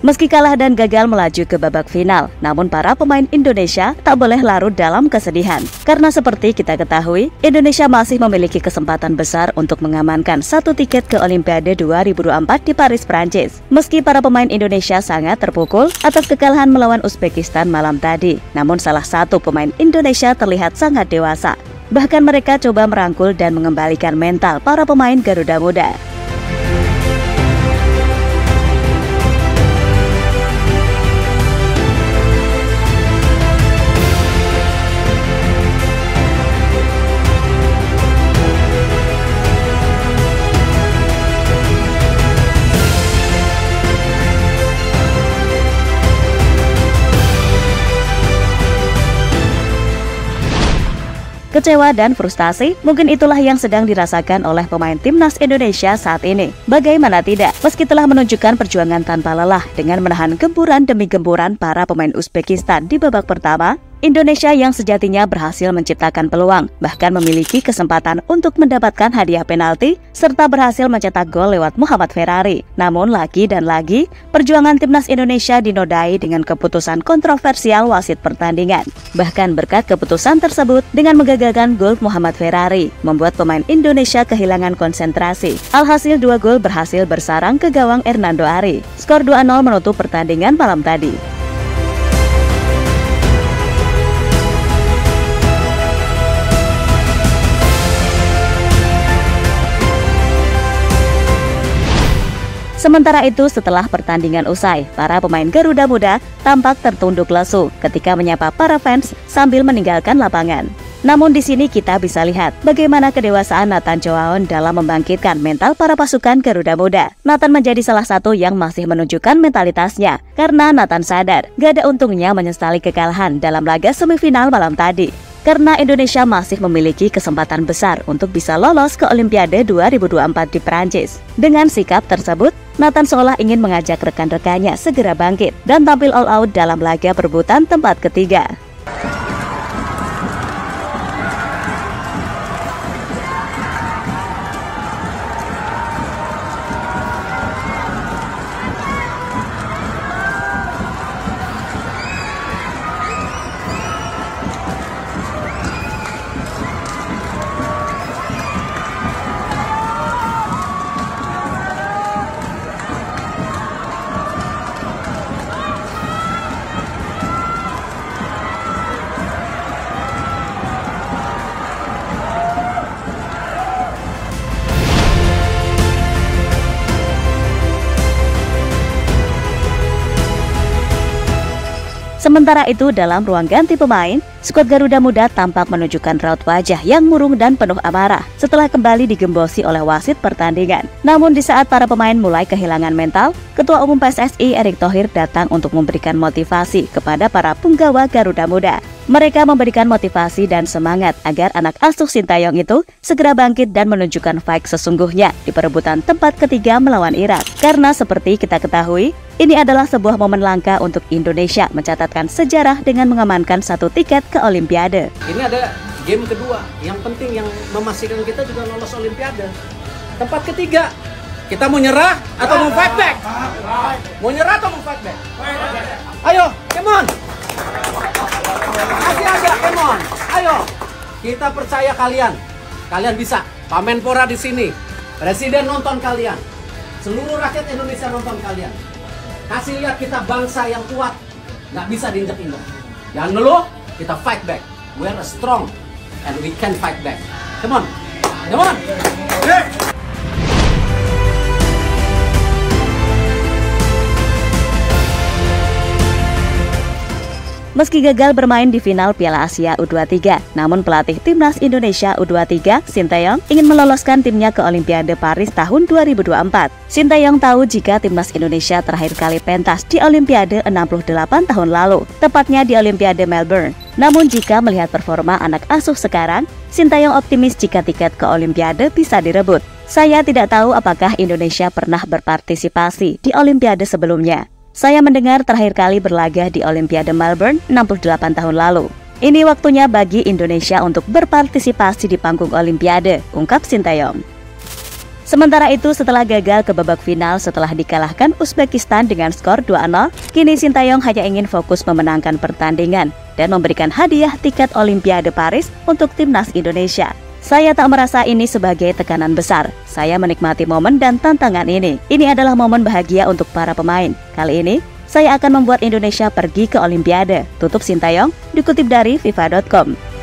Meski kalah dan gagal melaju ke babak final, namun para pemain Indonesia tak boleh larut dalam kesedihan. Karena seperti kita ketahui, Indonesia masih memiliki kesempatan besar untuk mengamankan satu tiket ke Olimpiade 2024 di Paris, Prancis. Meski para pemain Indonesia sangat terpukul atas kekalahan melawan Uzbekistan malam tadi, namun salah satu pemain Indonesia terlihat sangat dewasa. Bahkan mereka coba merangkul dan mengembalikan mental para pemain Garuda Muda. Kecewa dan frustasi, mungkin itulah yang sedang dirasakan oleh pemain timnas Indonesia saat ini. Bagaimana tidak, meski telah menunjukkan perjuangan tanpa lelah dengan menahan gempuran demi gempuran para pemain Uzbekistan di babak pertama, Indonesia yang sejatinya berhasil menciptakan peluang, bahkan memiliki kesempatan untuk mendapatkan hadiah penalti, serta berhasil mencetak gol lewat Muhammad Ferrari. Namun lagi dan lagi, perjuangan timnas Indonesia dinodai dengan keputusan kontroversial wasit pertandingan. Bahkan berkat keputusan tersebut, dengan menggagalkan gol Muhammad Ferrari, membuat pemain Indonesia kehilangan konsentrasi. Alhasil 2 gol berhasil bersarang ke gawang Hernando Ari. Skor 2-0 menutup pertandingan malam tadi. Sementara itu, setelah pertandingan usai, para pemain Garuda Muda tampak tertunduk lesu ketika menyapa para fans sambil meninggalkan lapangan. Namun di sini kita bisa lihat bagaimana kedewasaan Nathan Choaon dalam membangkitkan mental para pasukan Garuda Muda. Nathan menjadi salah satu yang masih menunjukkan mentalitasnya, karena Nathan sadar gak ada untungnya menyesali kekalahan dalam laga semifinal malam tadi. Karena Indonesia masih memiliki kesempatan besar untuk bisa lolos ke Olimpiade 2024 di Prancis. Dengan sikap tersebut, Nathan seolah ingin mengajak rekan-rekannya segera bangkit dan tampil all out dalam laga perebutan tempat ketiga. Sementara itu, dalam ruang ganti pemain, skuad Garuda Muda tampak menunjukkan raut wajah yang murung dan penuh amarah setelah kembali digembosi oleh wasit pertandingan. Namun di saat para pemain mulai kehilangan mental, Ketua Umum PSSI Erick Thohir datang untuk memberikan motivasi kepada para punggawa Garuda Muda. Mereka memberikan motivasi dan semangat agar anak asuh Sintayong itu segera bangkit dan menunjukkan fight sesungguhnya di perebutan tempat ketiga melawan Irak. Karena seperti kita ketahui, ini adalah sebuah momen langka untuk Indonesia mencatatkan sejarah dengan mengamankan satu tiket ke Olimpiade. Ini ada game kedua yang penting yang memastikan kita juga lolos Olimpiade. Tempat ketiga, kita mau nyerah atau mau fight back? Mau nyerah atau mau fight back? Ayo, come on! Kasih aja, come on! Ayo, kita percaya kalian. Kalian bisa. Pak Menpora di sini, Presiden nonton kalian, seluruh rakyat Indonesia nonton kalian. Kasih lihat kita bangsa yang kuat, nggak bisa diinjak-injak. Jangan ngeluh, kita fight back. We are strong and we can fight back. Come on, come on. Meski gagal bermain di final Piala Asia U23, namun pelatih timnas Indonesia U23, Sintayong, ingin meloloskan timnya ke Olimpiade Paris tahun 2024. Sintayong tahu jika timnas Indonesia terakhir kali pentas di Olimpiade 68 tahun lalu, tepatnya di Olimpiade Melbourne. Namun jika melihat performa anak asuh sekarang, Sintayong optimis jika tiket ke Olimpiade bisa direbut. Saya tidak tahu apakah Indonesia pernah berpartisipasi di Olimpiade sebelumnya. Saya mendengar terakhir kali berlaga di Olimpiade Melbourne 68 tahun lalu. Ini waktunya bagi Indonesia untuk berpartisipasi di panggung Olimpiade, ungkap Sintayong. Sementara itu, setelah gagal ke babak final setelah dikalahkan Uzbekistan dengan skor 2-0, kini Sintayong hanya ingin fokus memenangkan pertandingan dan memberikan hadiah tiket Olimpiade Paris untuk timnas Indonesia. Saya tak merasa ini sebagai tekanan besar. Saya menikmati momen dan tantangan ini. Ini adalah momen bahagia untuk para pemain. Kali ini, saya akan membuat Indonesia pergi ke Olimpiade. Tutup Sintayong, dikutip dari FIFA.com.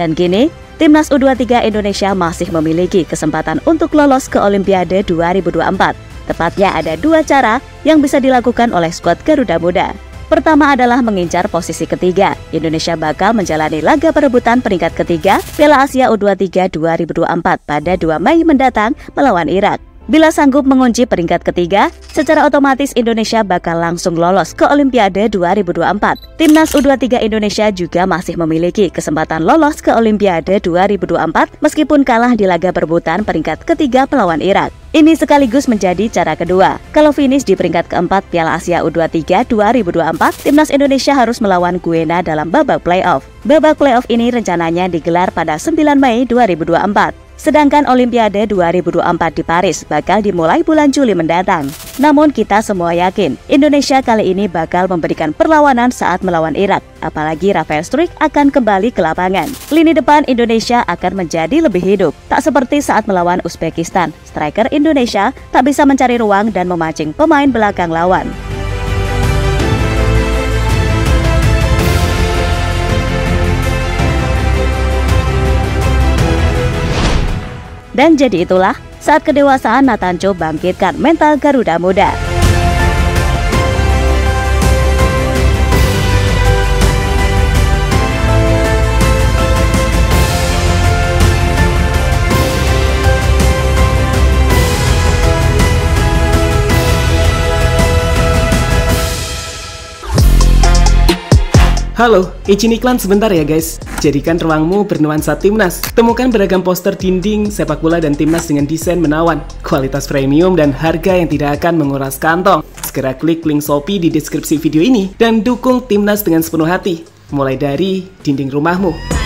Dan kini, Timnas U23 Indonesia masih memiliki kesempatan untuk lolos ke Olimpiade 2024. Tepatnya ada dua cara yang bisa dilakukan oleh skuad Garuda Muda. Pertama adalah mengincar posisi ketiga. Indonesia bakal menjalani laga perebutan peringkat ketiga Piala Asia U23 2024 pada 2 Mei mendatang melawan Irak. Bila sanggup mengunci peringkat ketiga, secara otomatis Indonesia bakal langsung lolos ke Olimpiade 2024. Timnas U23 Indonesia juga masih memiliki kesempatan lolos ke Olimpiade 2024 meskipun kalah di laga perebutan peringkat ketiga melawan Irak. Ini sekaligus menjadi cara kedua. Kalau finish di peringkat keempat Piala Asia U23 2024, Timnas Indonesia harus melawan Guinea dalam babak playoff. Babak playoff ini rencananya digelar pada 9 Mei 2024. Sedangkan Olimpiade 2024 di Paris bakal dimulai bulan Juli mendatang. Namun kita semua yakin, Indonesia kali ini bakal memberikan perlawanan saat melawan Irak. Apalagi Rafael Struijk akan kembali ke lapangan. Lini depan Indonesia akan menjadi lebih hidup. Tak seperti saat melawan Uzbekistan, striker Indonesia tak bisa mencari ruang dan memancing pemain belakang lawan. Dan jadi itulah saat kedewasaan Nathan Chow bangkitkan mental Garuda Muda. Halo, izin iklan sebentar ya guys. Jadikan ruangmu bernuansa timnas. Temukan beragam poster dinding, sepak bola dan timnas dengan desain menawan, kualitas premium dan harga yang tidak akan menguras kantong. Segera klik link Shopee di deskripsi video ini dan dukung timnas dengan sepenuh hati. Mulai dari dinding rumahmu.